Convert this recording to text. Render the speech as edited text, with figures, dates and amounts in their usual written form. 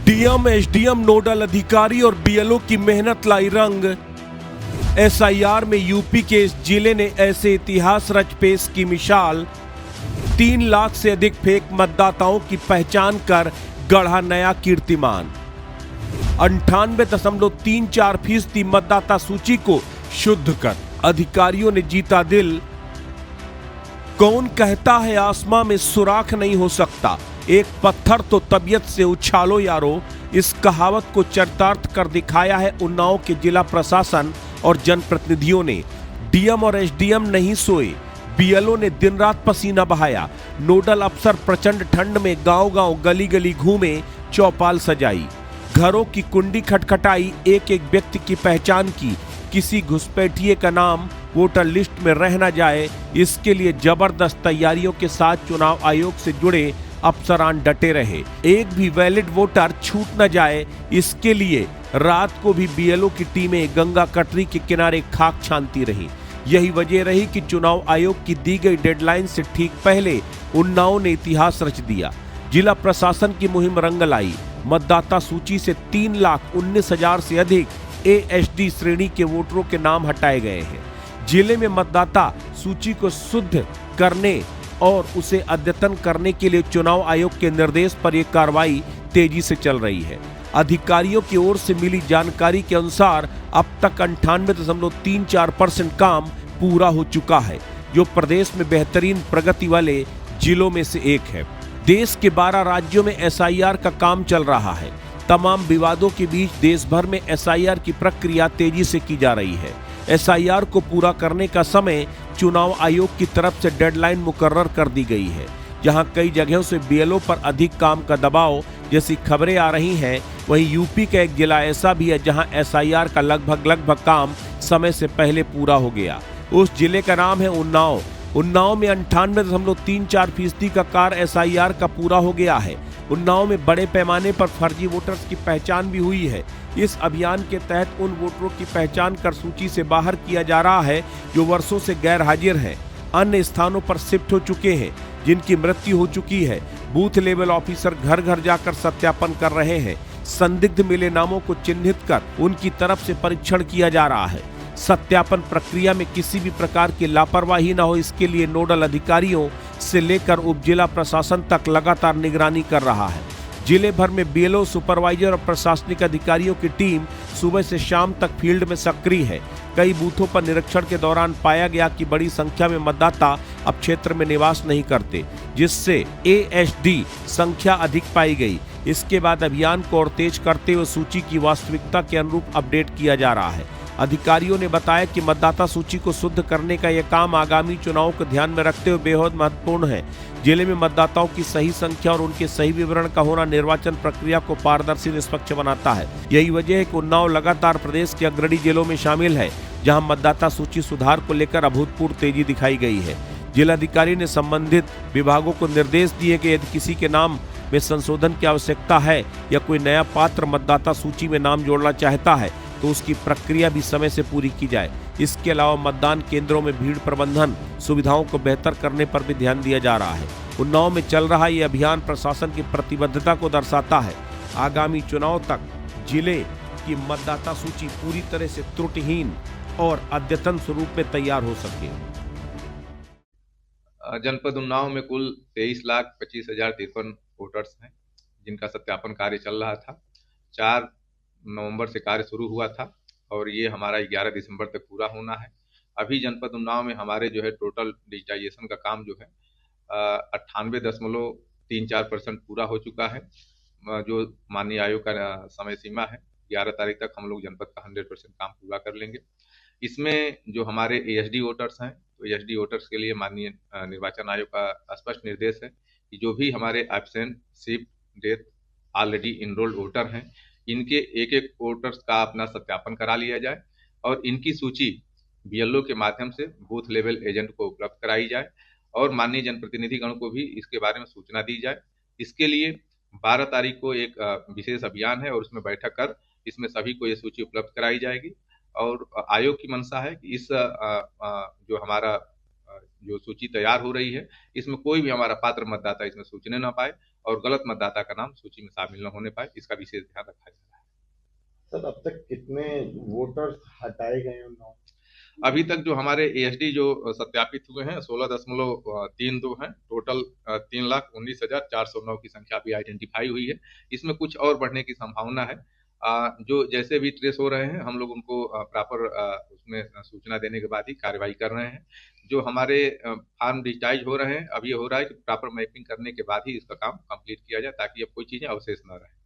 DM, SDM, nodal अधिकारी और BLO की मेहनत लाई रंग। एसआईआर में यूपी के इस जिले ने ऐसे इतिहास रच पेश की मिसाल। 3 लाख से अधिक फेक मतदाताओं की पहचान कर गढ़ा नया कीर्तिमान। 98.34% मतदाता सूची को शुद्ध कर अधिकारियों ने जीता दिल। कौन कहता है आसमां में सुराख नहीं हो सकता, एक पत्थर तो तबीयत से उछालो यारो। इस कहावत को चरितार्थ कर दिखाया है उन्नाव के जिला प्रशासन और जनप्रतिनिधियों ने। डीएम और एसडीएम नहीं सोए, बीएलओ ने दिन रात पसीना बहाया। नोडल अफसर प्रचंड ठंड में गांव-गांव गली गली घूमे, चौपाल सजाई, घरों की कुंडी खटखटाई, एक एक व्यक्ति की पहचान की। किसी घुसपैठिए का नाम वोटर लिस्ट में रह न जाए, इसके लिए जबरदस्त तैयारियों के साथ चुनाव आयोग से जुड़े अफसरान डटे रहे। एक भी वैलिड वोटर छूट न जाए, इसके लिए रात को भी बीएलओ की टीमें गंगा कटरी के किनारे खाक छानती रही। यही वजह रही कि चुनाव आयोग की दी गई डेडलाइन से ठीक पहले उन्नाव ने इतिहास रच दिया। जिला प्रशासन की मुहिम रंग लाई। मतदाता सूची से 3,19,000 से अधिक एएसडी श्रेणी के वोटरों के नाम हटाए गए हैं। जिले में मतदाता सूची को शुद्ध करने और उसे अद्यतन करने के लिए चुनाव आयोग के निर्देश पर यह कार्रवाई तेजी से चल रही है। अधिकारियों की ओर से मिली जानकारी के अनुसार अब तक 98.34% काम पूरा हो चुका है, जो प्रदेश में बेहतरीन प्रगति वाले जिलों में से एक है। देश के 12 राज्यों में एसआईआर का काम चल रहा है। तमाम विवादों के बीच देश भर में एसआईआर की प्रक्रिया तेजी से की जा रही है। एसआईआर को पूरा करने का समय चुनाव आयोग की तरफ से डेडलाइन मुकर्रर कर दी गई है। जहां कई जगहों से बीएलओ पर अधिक काम का दबाव जैसी खबरें आ रही हैं, वहीं यूपी का एक जिला ऐसा भी है जहां एसआईआर का लगभग काम समय से पहले पूरा हो गया। उस जिले का नाम है उन्नाव। उन्नाव में 98.34% का कार्य एसआईआर का पूरा हो गया है। उन्नाव में बड़े पैमाने पर फर्जी वोटर्स की पहचान भी हुई है। इस अभियान के तहत उन वोटरों की पहचान कर सूची से बाहर किया जा रहा है जो वर्षों से गैर हाजिर हैं, अन्य स्थानों पर शिफ्ट हो चुके हैं, जिनकी मृत्यु हो चुकी है। बूथ लेवल ऑफिसर घर घर जाकर सत्यापन कर रहे हैं। संदिग्ध मिले नामों को चिन्हित कर उनकी तरफ से परीक्षण किया जा रहा है। सत्यापन प्रक्रिया में किसी भी प्रकार की लापरवाही न हो, इसके लिए नोडल अधिकारियों से लेकर उप जिला प्रशासन तक लगातार निगरानी कर रहा है। जिले भर में बीएलओ, सुपरवाइजर और प्रशासनिक अधिकारियों की टीम सुबह से शाम तक फील्ड में सक्रिय है। कई बूथों पर निरीक्षण के दौरान पाया गया कि बड़ी संख्या में मतदाता अब क्षेत्र में निवास नहीं करते, जिससे एएसडी संख्या अधिक पाई गई। इसके बाद अभियान को और तेज करते हुए सूची की वास्तविकता के अनुरूप अपडेट किया जा रहा है। अधिकारियों ने बताया कि मतदाता सूची को शुद्ध करने का यह काम आगामी चुनाव को ध्यान में रखते हुए बेहद महत्वपूर्ण है। जिले में मतदाताओं की सही संख्या और उनके सही विवरण का होना निर्वाचन प्रक्रिया को पारदर्शी निष्पक्ष बनाता है। यही वजह है कि उन्नाव लगातार प्रदेश के अग्रणी जिलों में शामिल है, जहां मतदाता सूची सुधार को लेकर अभूतपूर्व तेजी दिखाई गई है। जिलाधिकारी ने संबंधित विभागों को निर्देश दिए कि यदि किसी के नाम में संशोधन की आवश्यकता है या कोई नया पात्र मतदाता सूची में नाम जोड़ना चाहता है तो उसकी प्रक्रिया भी समय से पूरी की जाए। इसके अलावा मतदान केंद्रों में भीड़ प्रबंधन सुविधाओं को बेहतर करने पर भी ध्यान दिया जा रहा है। उन्नाव में चल रहा ये अभियान प्रशासन की प्रतिबद्धता को दर्शाता है। आगामी चुनाव तक जिले की मतदाता सूची पूरी तरह से त्रुटिहीन और अद्यतन स्वरूप में तैयार हो सके। जनपद उन्नाव में कुल 23,25,053 वोटर्स हैं, जिनका सत्यापन कार्य चल रहा था। 4 नवंबर से कार्य शुरू हुआ था और ये हमारा 11 दिसंबर तक पूरा होना है। अभी जनपद उन्नाव में हमारे जो है टोटल डिजिटाइजेशन का काम जो है 98.34% पूरा हो चुका है। जो माननीय आयोग का समय सीमा है 11 तारीख तक हम लोग जनपद का 100% काम पूरा कर लेंगे। इसमें जो हमारे एएसडी वोटर्स हैं, तो एएसडी वोटर्स के लिए माननीय निर्वाचन आयोग का स्पष्ट निर्देश है कि जो भी हमारे absent, shift, death, already enrolled voter हैं, इनके एक एक वोटर्स का अपना सत्यापन करा लिया जाए और इनकी सूची बीएलओ के माध्यम से बूथ लेवल एजेंट को उपलब्ध कराई जाए और माननीय जनप्रतिनिधिगण को भी इसके बारे में सूचना दी जाए। इसके लिए 12 तारीख को एक विशेष अभियान है और उसमें बैठक कर इसमें सभी को ये सूची उपलब्ध कराई जाएगी। और आयोग की मंशा है कि इस जो हमारा जो सूची तैयार हो रही है, इसमें कोई भी हमारा पात्र मतदाता इसमें सूचने न पाए और गलत मतदाता का नाम सूची में शामिल न होने पाए, इसका विशेष ध्यान रखा जा रहा है। सर अब तक कितने वोटर्स हटाए गए हैं उन नामों? अभी तक जो हमारे एएसडी जो सत्यापित हुए हैं 16.32 हैं। टोटल 3,19,409 की संख्या भी आइडेंटिफाई हुई है। इसमें कुछ और बढ़ने की संभावना है। जो जैसे भी ट्रेस हो रहे हैं हम लोग उनको प्रॉपर उसमें सूचना देने के बाद ही कार्रवाई कर रहे हैं। जो हमारे फार्म डिजिटाइज हो रहे हैं, अब ये हो रहा है कि प्रॉपर मैपिंग करने के बाद ही इसका काम कंप्लीट किया जाए ताकि अब कोई चीजें अवशेष न रहे।